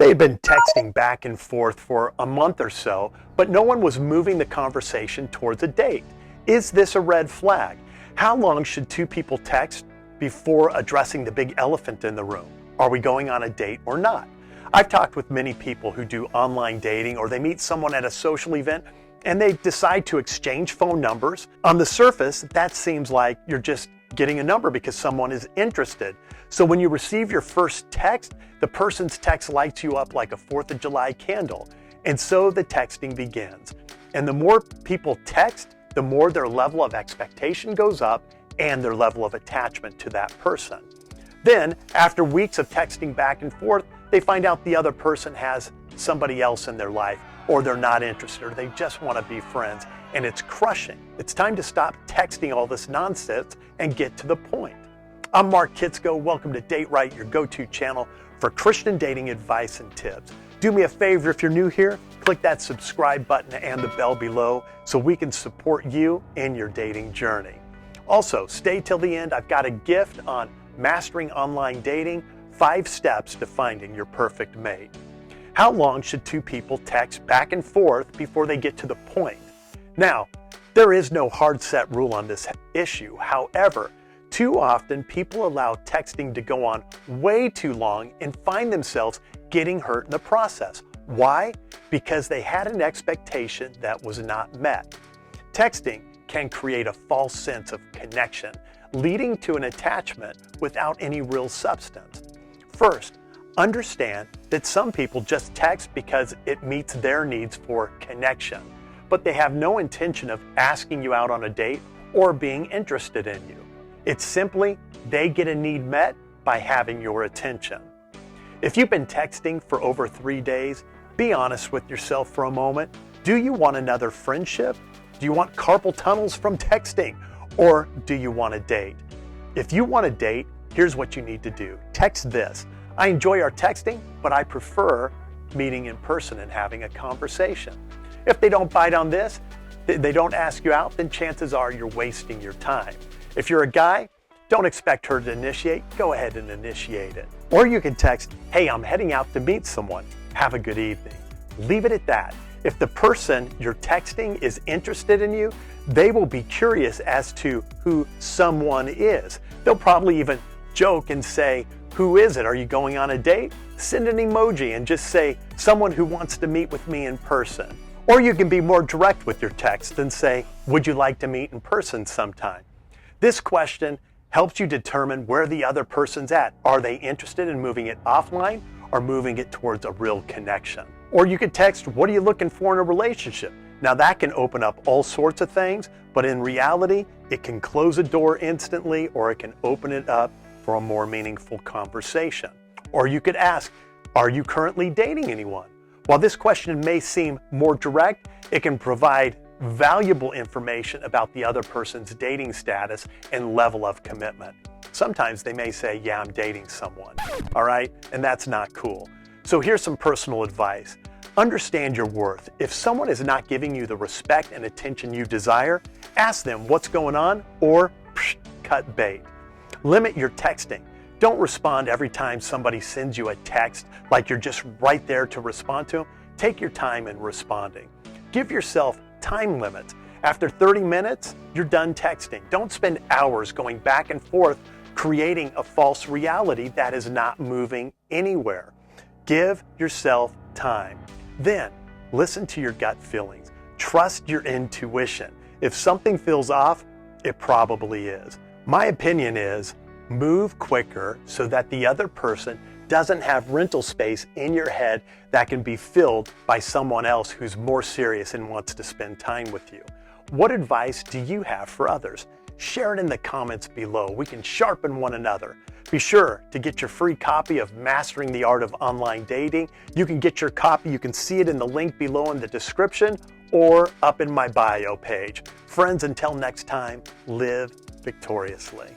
They had been texting back and forth for a month or so, but no one was moving the conversation towards a date. Is this a red flag? How long should two people text before addressing the big elephant in the room? Are we going on a date or not? I've talked with many people who do online dating, or they meet someone at a social event and they decide to exchange phone numbers. On the surface, that seems like you're just getting a number because someone is interested. So when you receive your first text, the person's text lights you up like a 4th of July candle. And so the texting begins. And the more people text, the more their level of expectation goes up and their level of attachment to that person. Then, after weeks of texting back and forth, they find out the other person has somebody else in their life, or they're not interested, or they just want to be friends, and it's crushing. It's time to stop texting all this nonsense and get to the point. I'm Marc Kitsko. Welcome to Date Right, your go-to channel for Christian dating advice and tips. Do me a favor if you're new here, click that subscribe button and the bell below so we can support you in your dating journey. Also, stay till the end. I've got a gift on mastering online dating, 5 steps to finding your perfect mate. How long should two people text back and forth before they get to the point? Now, there is no hard set rule on this issue. However, too often people allow texting to go on way too long and find themselves getting hurt in the process. Why? Because they had an expectation that was not met. Texting can create a false sense of connection, leading to an attachment without any real substance. First, understand that some people just text because it meets their needs for connection, but they have no intention of asking you out on a date or being interested in you. It's simply they get a need met by having your attention. If you've been texting for over 3 days, be honest with yourself for a moment. Do you want another friendship? Do you want carpal tunnels from texting? Or do you want a date? If you want a date, here's what you need to do. Text this: I enjoy our texting, but I prefer meeting in person and having a conversation. If they don't bite on this, they don't ask you out, then chances are you're wasting your time. If you're a guy, don't expect her to initiate. Go ahead and initiate it. Or you can text, hey, I'm heading out to meet someone. Have a good evening. Leave it at that. If the person you're texting is interested in you, they will be curious as to who someone is. They'll probably even joke and say, who is it? Are you going on a date? Send an emoji and just say, someone who wants to meet with me in person. Or you can be more direct with your text and say, would you like to meet in person sometime? This question helps you determine where the other person's at. Are they interested in moving it offline or moving it towards a real connection? Or you could text, what are you looking for in a relationship? Now that can open up all sorts of things, but in reality, it can close a door instantly or it can open it up for a more meaningful conversation. Or you could ask, are you currently dating anyone? While this question may seem more direct, it can provide valuable information about the other person's dating status and level of commitment. Sometimes they may say, yeah, I'm dating someone, all right? And that's not cool. So here's some personal advice. Understand your worth. If someone is not giving you the respect and attention you desire, ask them what's going on or cut bait. Limit your texting. Don't respond every time somebody sends you a text like you're just right there to respond to them. Take your time in responding. Give yourself time limits. After 30 minutes, you're done texting. Don't spend hours going back and forth creating a false reality that is not moving anywhere. Give yourself time. Then, listen to your gut feelings. Trust your intuition. If something feels off, it probably is. My opinion is, move quicker so that the other person doesn't have rental space in your head that can be filled by someone else who's more serious and wants to spend time with you. What advice do you have for others? Share it in the comments below. We can sharpen one another. Be sure to get your free copy of Mastering the Art of Online Dating. You can get your copy. You can see it in the link below in the description or up in my bio page. Friends, until next time, live victoriously.